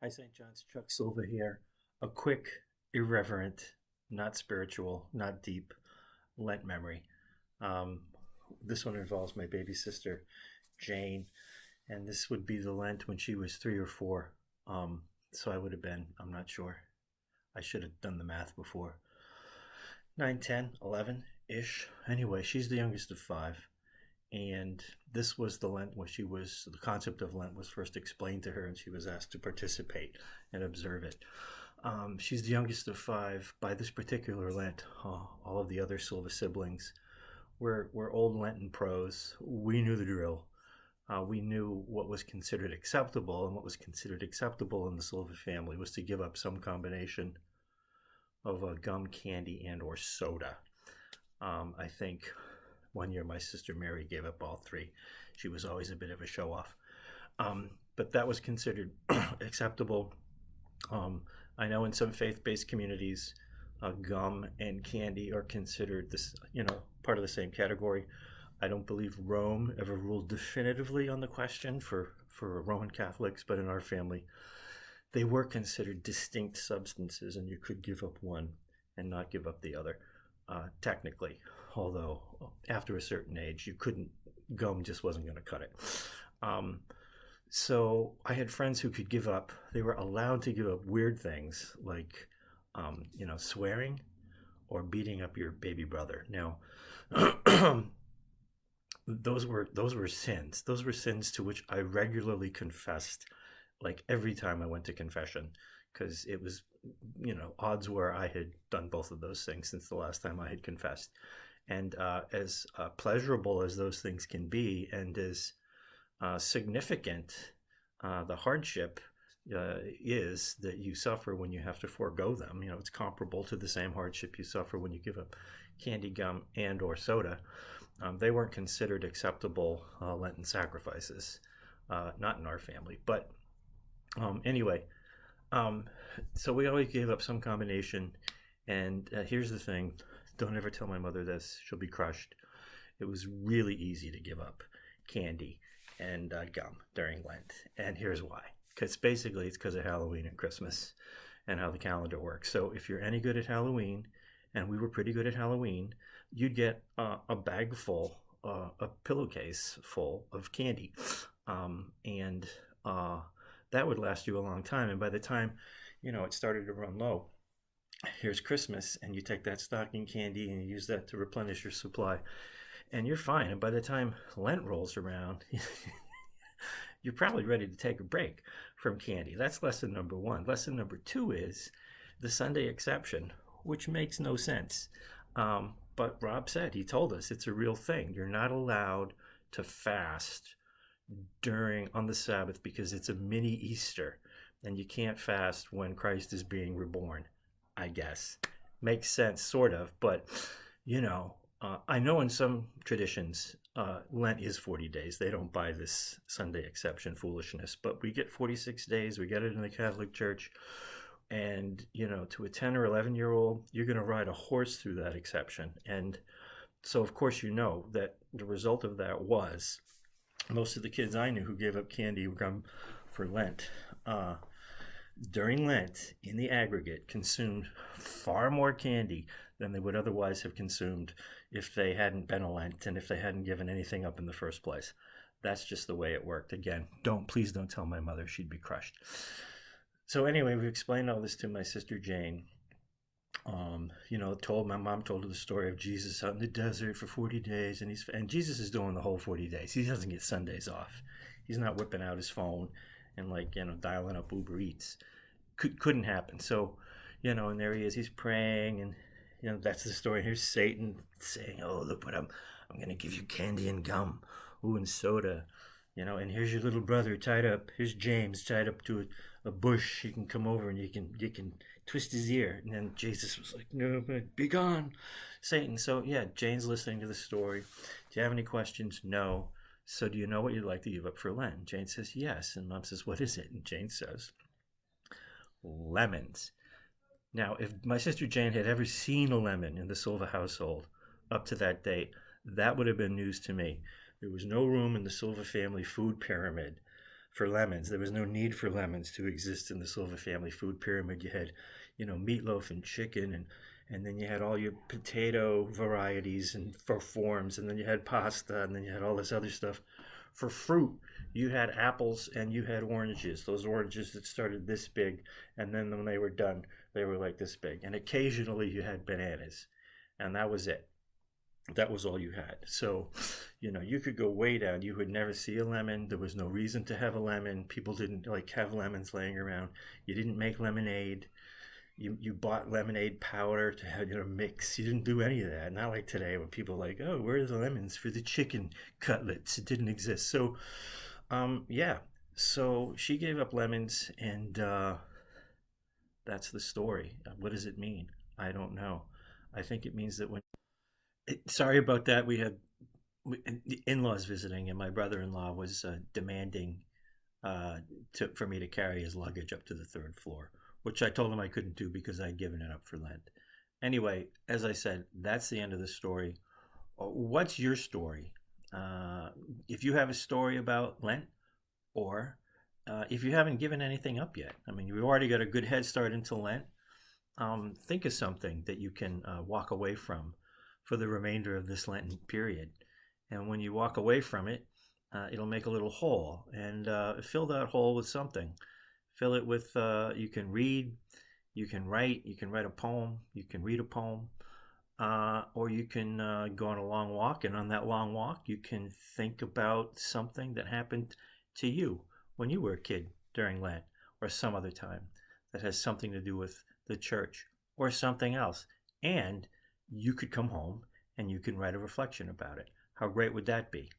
Hi, St. John's. Chuck Silva here. A quick, irreverent, not spiritual, not deep Lent memory. Um, this one involves my baby sister, Jane, and this would be the Lent when she was 3 or 4. So I would have been, I'm not sure. I should have done the math before. 9, 10, 11 ish. Anyway, she's the youngest of five. And this was the Lent where the concept of Lent was first explained to her, and she was asked to participate and observe it. She's the youngest of five. By this particular Lent, all of the other Silva siblings were old Lenten pros. We knew the drill. We knew what was considered acceptable, and what was considered acceptable in the Silva family was to give up some combination of gum, candy, and or soda. I think one year my sister Mary gave up all three. She was always a bit of a show off. But that was considered acceptable. I know in some faith-based communities, gum and candy are considered part of the same category. I don't believe Rome ever ruled definitively on the question for Roman Catholics, but in our family, they were considered distinct substances, and you could give up one and not give up the other, technically. Although after a certain age, you couldn't, gum just wasn't going to cut it. So I had friends who could give up, they were allowed to give up weird things like, swearing or beating up your baby brother. Now, those were sins. Those were sins to which I regularly confessed, like every time I went to confession, because it was, odds were I had done both of those things since the last time I had confessed. And as pleasurable as those things can be, and as significant the hardship is that you suffer when you have to forego them. It's comparable to the same hardship you suffer when you give up candy, gum, and or soda. They weren't considered acceptable Lenten sacrifices, not in our family. But anyway, so we always gave up some combination. And here's the thing. Don't ever tell my mother this. She'll be crushed. It was really easy to give up candy and gum during Lent. And here's why. It's because of Halloween and Christmas and how the calendar works. So if you're any good at Halloween, and we were pretty good at Halloween, you'd get a bag full, a pillowcase full of candy. And that would last you a long time. And by the time, it started to run low, here's Christmas, and you take that stocking candy and you use that to replenish your supply, and you're fine. And by the time Lent rolls around, you're probably ready to take a break from candy. That's lesson number one. Lesson number two is the Sunday exception, which makes no sense. But Rob said, he told us it's a real thing. You're not allowed to fast on the Sabbath because it's a mini Easter, and you can't fast when Christ is being reborn. I guess. Makes sense, sort of, but, I know in some traditions, Lent is 40 days. They don't buy this Sunday exception foolishness, but we get 46 days. We get it in the Catholic Church, and, to a 10 or 11-year-old, you're going to ride a horse through that exception. And so, of course, that the result of that was most of the kids I knew who gave up candy or gum for Lent, during Lent, in the aggregate, consumed far more candy than they would otherwise have consumed if they hadn't been a Lent and if they hadn't given anything up in the first place. That's just the way it worked. Again, please don't tell my mother. She'd be crushed. So anyway, we explained all this to my sister Jane. My mom told her the story of Jesus out in the desert for 40 days, and Jesus is doing the whole 40 days. He doesn't get Sundays off. He's not whipping out his phone and dialing up Uber Eats. Couldn't happen. So, and there he is, he's praying, and that's the story. Here's Satan saying, "Oh, look what I'm going to give you candy and gum, and soda, and here's your little brother tied up. Here's James tied up to a bush. He can come over and you can twist his ear." And then Jesus was like, "No, be gone, Satan." So yeah, Jane's listening to the story. Do you have any questions? No. So do you know what you'd like to give up for Lent? And Jane says, yes. And Mom says, what is it? And Jane says, lemons. Now, if my sister Jane had ever seen a lemon in the Silva household up to that date, that would have been news to me. There was no room in the Silva family food pyramid for lemons. There was no need for lemons to exist in the Silver family food pyramid. You had, meatloaf and chicken, and then you had all your potato varieties and for forms, and then you had pasta, and then you had all this other stuff. For fruit, you had apples and you had oranges. Those oranges that started this big, and then when they were done, they were like this big. And occasionally you had bananas, and that was it. That was all you had. So, you could go way down. You would never see a lemon. There was no reason to have a lemon. People didn't like have lemons laying around. You didn't make lemonade. You bought lemonade powder to have mix. You didn't do any of that. Not like today when people are like, oh, where are the lemons for the chicken cutlets? It didn't exist. So, yeah. So she gave up lemons, and that's the story. What does it mean? I don't know. I think it means that sorry about that. We had the in-laws visiting, and my brother-in-law was demanding for me to carry his luggage up to the third floor, which I told him I couldn't do because I'd given it up for Lent. Anyway, as I said, that's the end of the story. What's your story? If you have a story about Lent, or if you haven't given anything up yet, I mean, you've already got a good head start into Lent. Think of something that you can walk away from for the remainder of this Lenten period. And when you walk away from it, it'll make a little hole, and fill that hole with something. Fill it with, you can read, you can write a poem, you can read a poem, or you can go on a long walk, and on that long walk, you can think about something that happened to you when you were a kid during Lent, or some other time that has something to do with the church or something else. And you could come home and you can write a reflection about it. How great would that be?